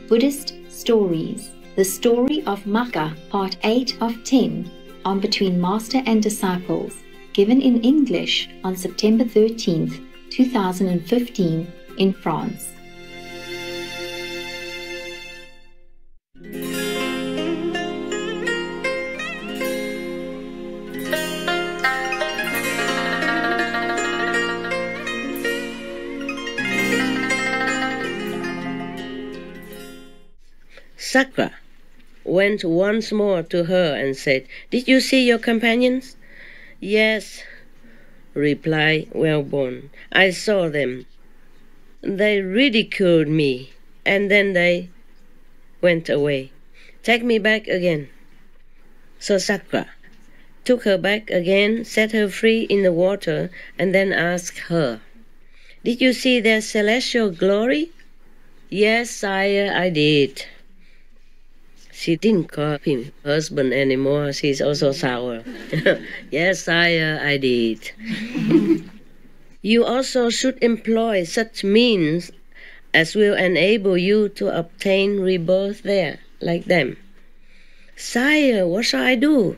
Buddhist Stories, the story of Magha, part 8 of 10, on Between Master and Disciples, given in English on September 13th, 2015 in France. Sakra went once more to her and said, "Did you see your companions?" "Yes," replied Wellborn, "I saw them. They ridiculed me, and then they went away. Take me back again." So Sakra took her back again, set her free in the water, and then asked her, "Did you see their celestial glory?" "Yes, sire, I did." She didn't call him husband anymore. She's also sour. "Yes, sire, I did." "You also should employ such means as will enable you to obtain rebirth there, like them." "Sire, what shall I do?"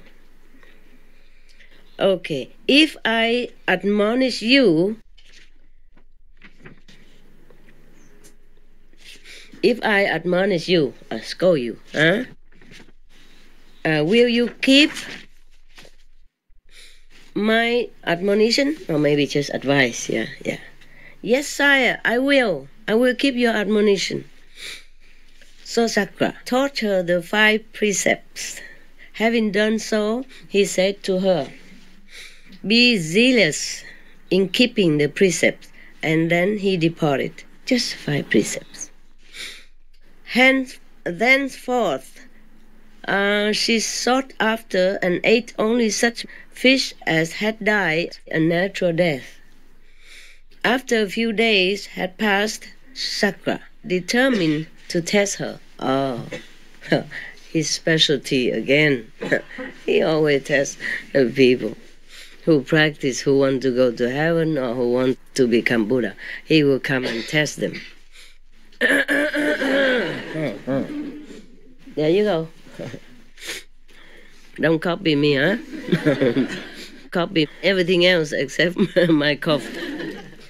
"Okay, if I admonish you, scold you, will you keep my admonition?" Or maybe just advice, yeah. "Yes, sire, I will keep your admonition." So Sakra taught her the 5 precepts. Having done so, he said to her, "Be zealous in keeping the precepts," and then he departed. Just 5 precepts. Thenceforth, she sought after and ate only such fish as had died a natural death. After a few days had passed, Sakra determined to test her. Oh, his specialty again. He always tests people who practice, who want to go to heaven or who want to become Buddha. He will come and test them. There you go. Don't copy me, huh? Copy everything else except my cough.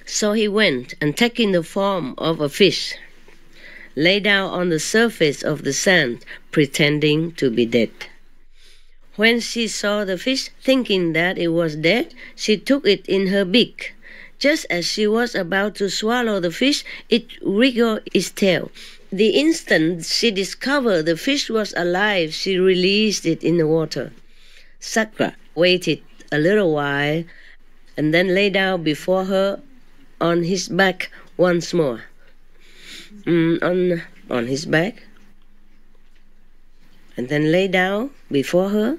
So he went, and taking the form of a fish, lay down on the surface of the sand, pretending to be dead. When she saw the fish, thinking that it was dead, she took it in her beak. Just as she was about to swallow the fish, it wriggled its tail. The instant she discovered the fish was alive, she released it in the water. Sakra waited a little while and then lay down before her on his back once more. On his back, and then lay down before her.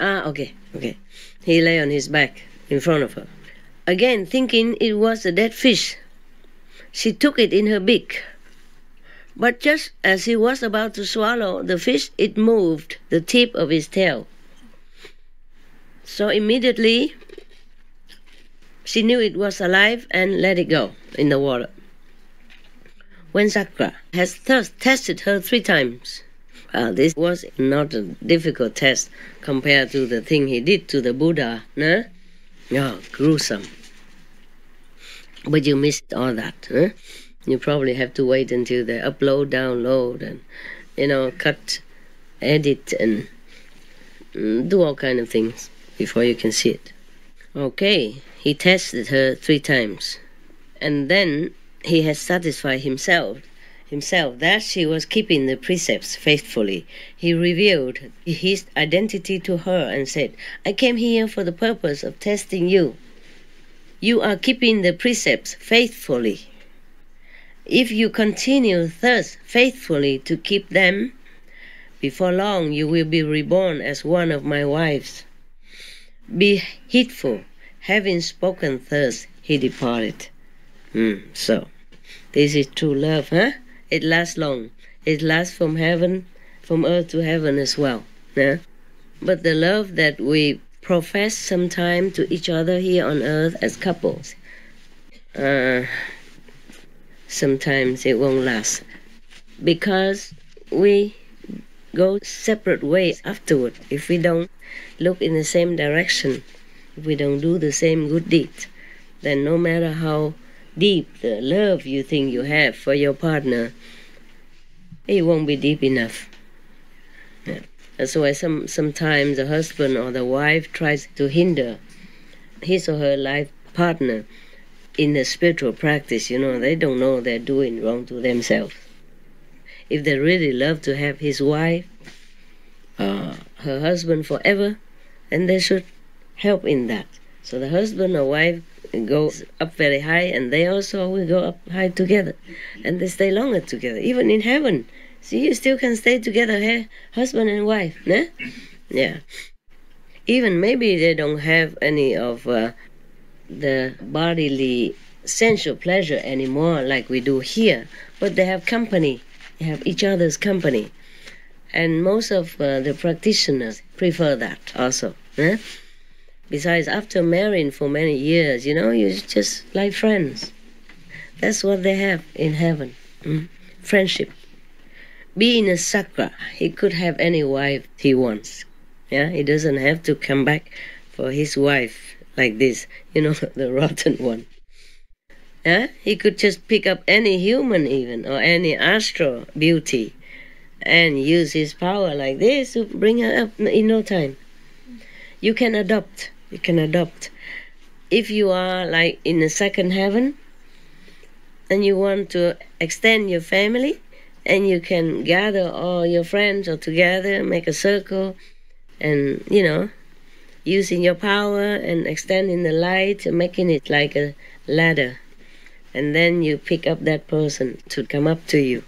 Okay. He lay on his back in front of her. Again, thinking it was a dead fish, she took it in her beak. But just as he was about to swallow the fish, it moved the tip of his tail. So immediately, she knew it was alive and let it go in the water. When Sakra has thus tested her 3 times, this was not a difficult test compared to the thing he did to the Buddha, no? Oh, gruesome. But you missed all that, huh? You probably have to wait until they upload, download, and, cut, edit, and do all kind of things before you can see it. Okay, he tested her 3 times. And then he has satisfied himself that she was keeping the precepts faithfully. He revealed his identity to her and said, "I came here for the purpose of testing you. You are keeping the precepts faithfully. If you continue thus faithfully to keep them, before long you will be reborn as one of my wives." Be heedful. Having spoken thus, he departed. So, this is true love, huh? It lasts long. It lasts from earth to heaven as well. Yeah? But the love that we profess sometime to each other here on earth as couples, sometimes it won't last. because we go separate ways afterward if we don't look in the same direction, if we don't do the same good deed. Then no matter how deep the love you think you have for your partner, it won't be deep enough. Yeah. That's why sometimes the husband or the wife tries to hinder his or her life partner in the spiritual practice. They don't know they're doing wrong to themselves. If they really love to have his wife, her husband forever, then they should help in that. So the husband or wife goes up very high, and they also will go up high together, and they stay longer together. Even in heaven, see, you still can stay together, hey? Husband and wife, né? Yeah. Even maybe they don't have any of the bodily sensual pleasure anymore like we do here, but they have company. They have each other's company. And most of the practitioners prefer that also. Eh? Besides, after marrying for many years, you're just like friends. That's what they have in heaven. Friendship. Being a sakra, he could have any wife he wants. Yeah, he doesn't have to come back for his wife like this, the rotten one. Yeah, he could just pick up any human even, or any astral beauty, and use his power like this to bring her up in no time. You can adopt. If you are like in the second heaven, and you want to extend your family, and you can gather all your friends all together, make a circle, and, using your power and extending the light, making it like a ladder. And then you pick up that person to come up to you.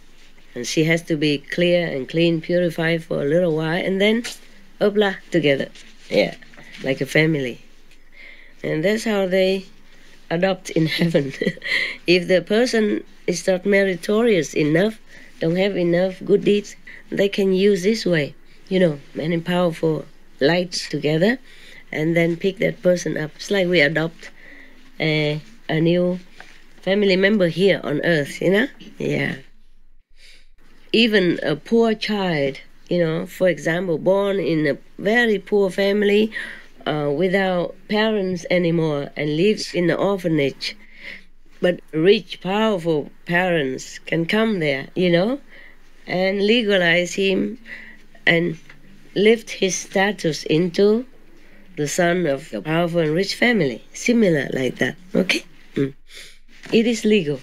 And she has to be clear and clean, purified for a little while, and then, hopla, together. Yeah, like a family. And that's how they adopt in heaven. If the person is not meritorious enough, don't have enough good deeds, they can use this way, many powerful lights together, and then pick that person up. It's like we adopt a new family member here on earth, Yeah. Even a poor child, for example, born in a very poor family, without parents anymore, and lives in an orphanage, but rich, powerful parents can come there, and legalize him and lift his status into the son of a powerful and rich family. Similar like that, okay? It is legal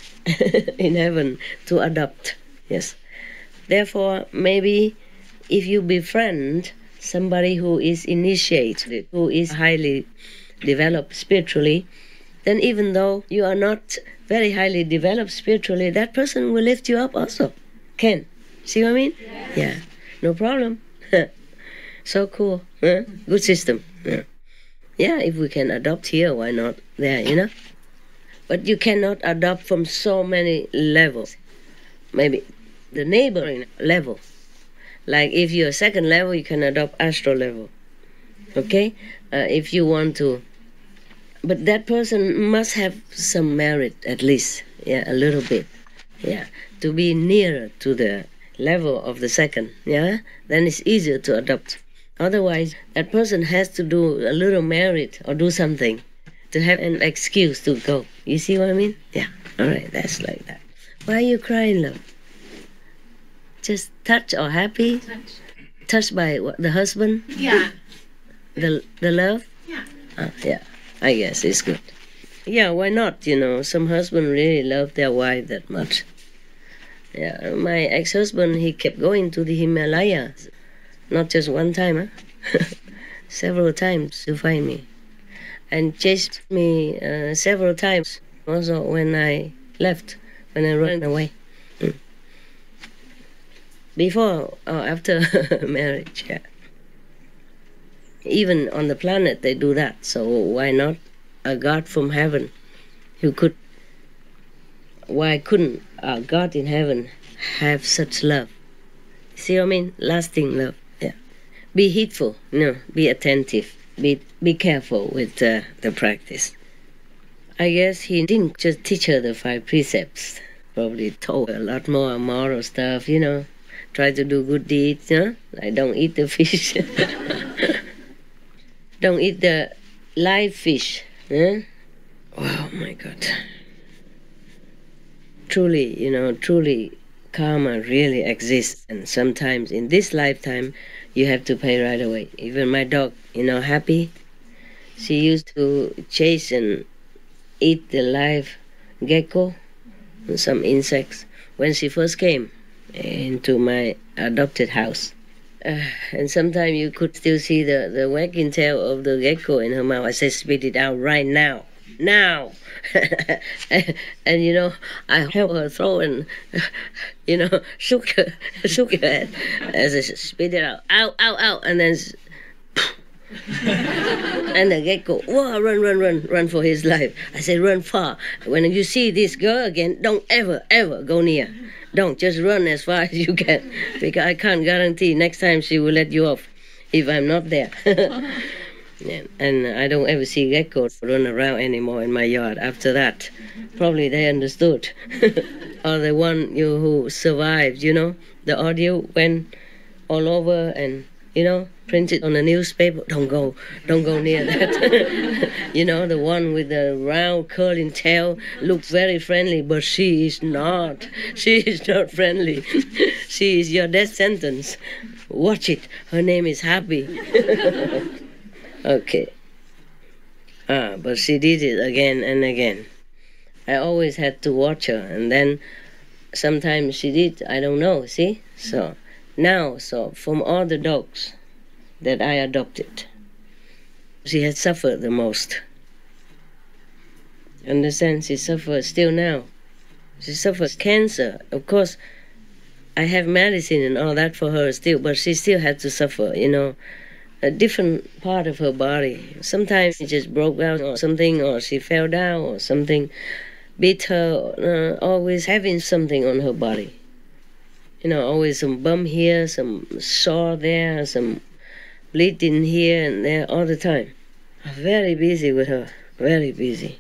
in heaven to adopt, yes. Therefore, maybe if you befriend somebody who is initiated, who is highly developed spiritually, then even though you are not very highly developed spiritually, that person will lift you up also. Can. See what I mean? Yes. Yeah. No problem. So cool. Huh? Good system. Yeah. Yeah, if we can adopt here, why not there, But you cannot adopt from so many levels. Maybe the neighboring level. Like if you're second level, you can adopt astral level. Okay? If you want to. But that person must have some merit at least. Yeah, a little bit. Yeah. To be nearer to the level of the second. Yeah? Then it's easier to adopt. Otherwise, that person has to do a little merit or do something to have an excuse to go. You see what I mean? Yeah. All right. That's like that. Why are you crying, love? Just touched or happy? Touched by what, the husband? Yeah. The love? Yeah. Yeah. I guess it's good. Yeah, why not? Some husband really love their wife that much. Yeah, my ex-husband, he kept going to the Himalayas. Not just one time, huh? Several times to find me. And chased me several times. Also when I left, when I ran away. Before or after marriage, yeah. Even on the planet they do that, so why not a God from heaven who could... Why couldn't a God in heaven have such love? See what I mean? Lasting love, yeah. Be heedful, be attentive, be careful with the practice. I guess he didn't just teach her the 5 precepts. Probably told her a lot more moral stuff, Try to do good deeds, Like don't eat the fish. Don't eat the live fish. Oh my God. Truly karma really exists, and sometimes in this lifetime you have to pay right away. Even my dog, Happy, she used to chase and eat the live gecko and some insects when she first came into my adopted house. And sometimes you could still see the wagging tail of the gecko in her mouth. I said, spit it out right now. Now! and I held her throat and, shook her head as I spit it out. Ow, ow, ow. And then, and the gecko, whoa, run for his life. I said, run far. When you see this girl again, don't ever go near. Don't, just run as far as you can, because I can't guarantee next time she will let you off if I'm not there. Yeah, and I don't ever see geckos run around anymore in my yard after that. Probably they understood. Or the one who survived, the audio went all over and, printed on a newspaper. Don't go near that. The one with the round curling tail looks very friendly, but she is not. She is not friendly. She is your death sentence. Watch it. Her name is Happy. Okay. But she did it again and again. I always had to watch her, and then sometimes she did, I don't know, see? So from all the dogs that I adopted, she has suffered the most. Understand? She suffers still now. She suffers cancer. Of course, I have medicine and all that for her still, but she still had to suffer, a different part of her body. Sometimes she just broke out or something, or she fell down or something beat her, always having something on her body. Always some bump here, some sore there, some bleeding here and there all the time. Very busy with her, very busy.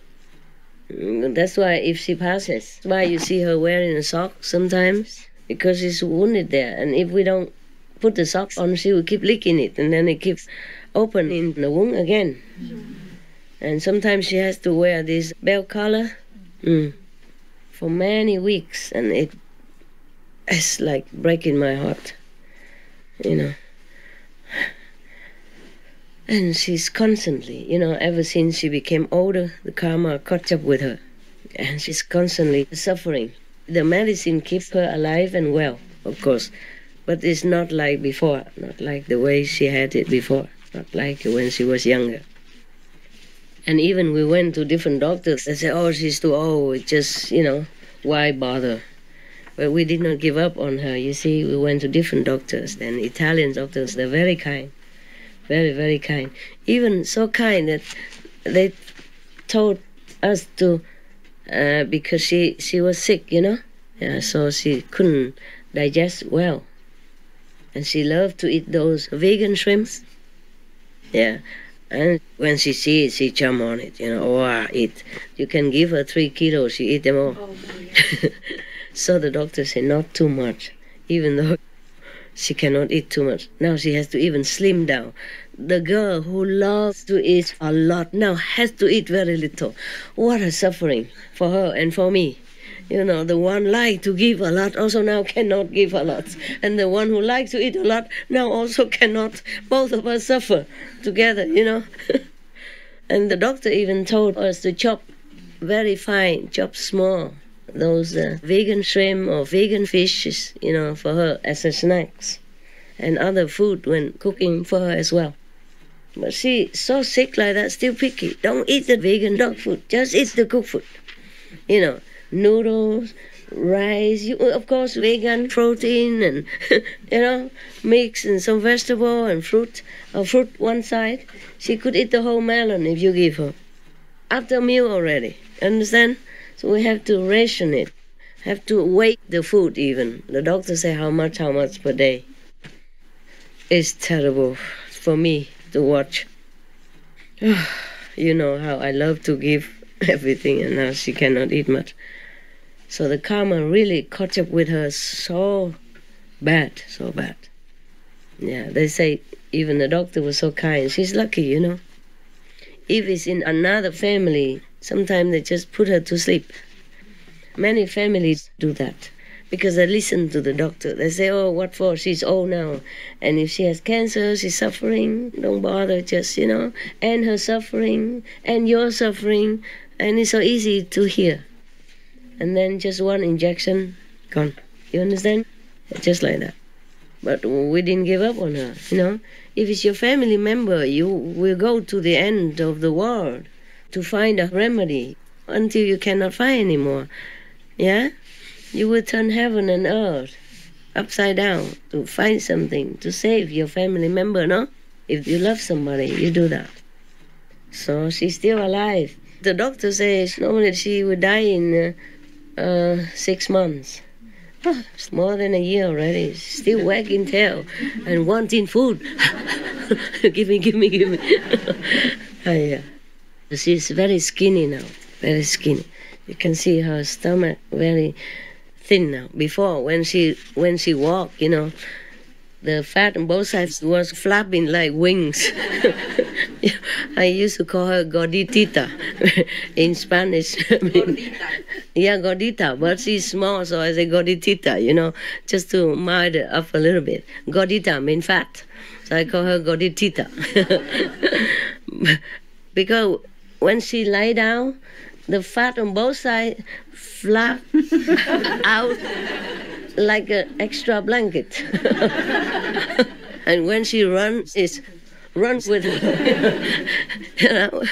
That's why if she passes, that's why you see her wearing a sock sometimes, because she's wounded there. And if we don't put the sock on, she will keep licking it, and then it keeps opening the wound again. And sometimes she has to wear this belt collar for many weeks, and it's like breaking my heart, And she's constantly, ever since she became older, the karma caught up with her, and she's constantly suffering. The medicine keeps her alive and well, of course, but it's not like before, not like the way she had it before, not like when she was younger. And even we went to different doctors. They said, oh, she's too old, just, why bother? But we did not give up on her. You see, we went to different doctors, and Italian doctors, they're very kind, very, very kind. Even so kind that they told us to, because she was sick, so she couldn't digest well. And she loved to eat those vegan shrimps. Yeah. And when she sees it, she jump on it, eat. You can give her 3 kilos, she eat them all. Oh, so the doctor said, not too much, even though she cannot eat too much. Now she has to even slim down. The girl who loves to eat a lot now has to eat very little. What a suffering for her and for me. The one like to give a lot also now cannot give a lot. And the one who likes to eat a lot now also cannot. Both of us suffer together, And the doctor even told us to chop very fine, chop small, those vegan shrimp or vegan fishes, for her as a snacks. And other food when cooking for her as well. But she's so sick like that, still picky. Don't eat the vegan dog food, just eat the cooked food. Noodles, rice, of course, vegan protein and, mix and some vegetable and fruit, or fruit one side. She could eat the whole melon if you give her. After a meal already, understand? So we have to ration it, have to weigh the food even. The doctor say how much per day. It's terrible for me to watch. You know how I love to give everything, and now she cannot eat much. So the karma really caught up with her so bad, so bad. Yeah, they say even the doctor was so kind. She's lucky, you know. If it's in another family, sometimes they just put her to sleep. Many families do that because they listen to the doctor. They say, oh, what for? She's old now. And if she has cancer, she's suffering. Don't bother, just, you know, end her suffering and your suffering. And it's so easy to hear. And then just one injection, gone. You understand? Just like that. But we didn't give up on her, you know. If it's your family member, you will go to the end of the world to find a remedy until you cannot find anymore. Yeah? You will turn heaven and earth upside down to find something to save your family member, no? If you love somebody, you do that. So she's still alive. The doctor says normally she would die in 6 months. Oh, it's more than a year already. Still wagging tail and wanting food. Give me. Oh, yeah. She's very skinny now, very skinny. You can see her stomach very thin now. Before, when she walked, you know, the fat on both sides was flapping like wings. I used to call her gorditita in Spanish. Yeah, gordita, but she's small, so I say gorditita, you know, just to mild her up a little bit. Gordita means fat, so I call her gorditita. Because when she lie down, the fat on both sides flap out like an extra blanket. And when she runs, it runs with her. You know?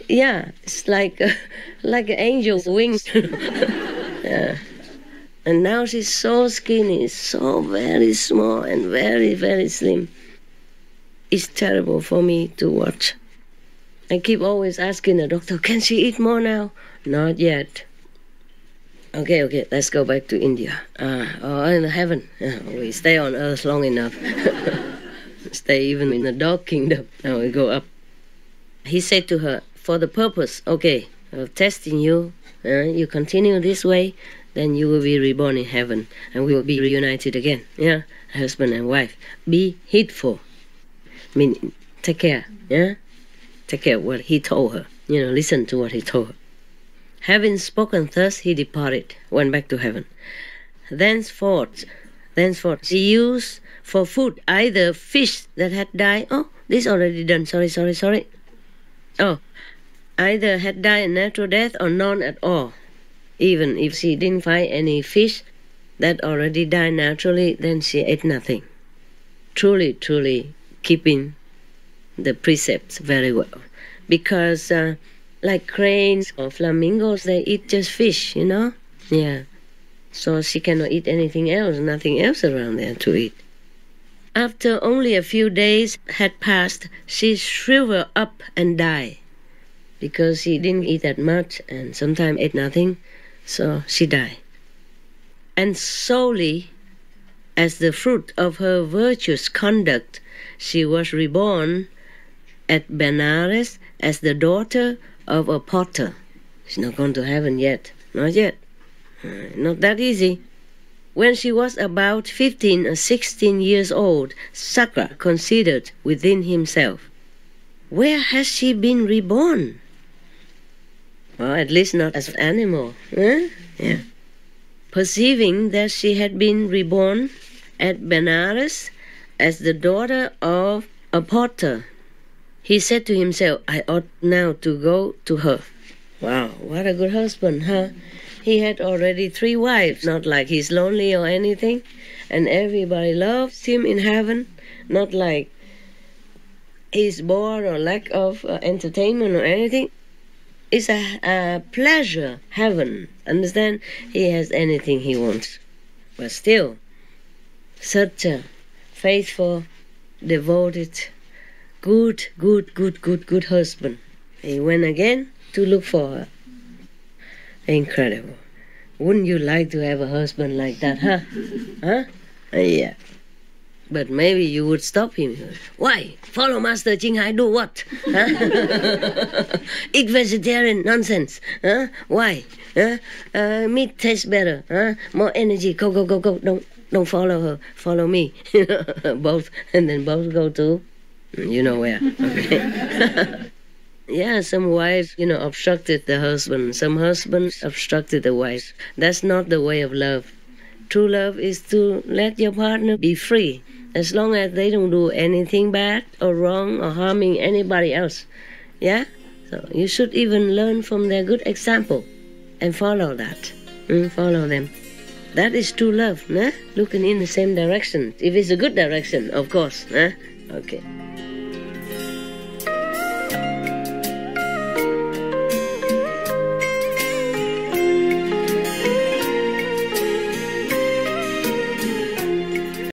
Yeah, it's like an angel's wings. Yeah. And now she's so skinny, so very small and very, very slim. It's terrible for me to watch. I keep always asking the doctor, can she eat more now? Not yet. Okay, let's go back to India. In heaven. We stay on earth long enough. Stay even in the dog kingdom. Now we go up. He said to her, for the purpose, of testing you, you continue this way, then you will be reborn in heaven, and we will be reunited again. Yeah, husband and wife. Be heedful. Mean, take care. Yeah, take care of what he told her. You know, listen to what he told her. Having spoken thus, he departed, went back to heaven. Thenceforth, she used for food either fish that had died. Oh, this already done. Sorry. Oh, either had died a natural death or none at all. Even if she didn't find any fish that already died naturally, then she ate nothing. Truly keeping the precepts very well. Because like cranes or flamingos, they eat just fish, you know? Yeah. So she cannot eat anything else, nothing else around there to eat. After only a few days had passed, she shriveled up and died. Because she didn't eat that much and sometimes ate nothing, so she died. And solely as the fruit of her virtuous conduct, she was reborn at Benares as the daughter of a potter. She's not gone to heaven yet. Not yet. Not that easy. When she was about 15 or 16 years old, Sakra considered within himself, where has she been reborn? Well, at least not as an animal. Huh? Yeah. Perceiving that she had been reborn at Benares as the daughter of a potter, he said to himself, I ought now to go to her. Wow, what a good husband, huh? He had already 3 wives, not like he's lonely or anything, and everybody loves him in heaven, not like he's bored or lack of entertainment or anything. It's a pleasure heaven, understand? He has anything he wants. But still, such a faithful, devoted, good husband. He went again to look for her. Incredible. Wouldn't you like to have a husband like that, huh? Huh? Yeah. But maybe you would stop him. Why? Follow Master Ching Hai, do what? Huh? Eat vegetarian nonsense. Huh? Why? Huh? Meat tastes better. Huh? More energy. Go, go, go, go. Don't follow her. Follow me. Both. And then both go to, you know where. Okay. Yeah, some wives, obstructed the husband. Some husbands obstructed the wife. That's not the way of love. True love is to let your partner be free, as long as they don't do anything bad or wrong or harming anybody else. Yeah? So you should even learn from their good example and follow that. Follow them. That is true love, looking in the same direction. If it's a good direction, of course. Okay.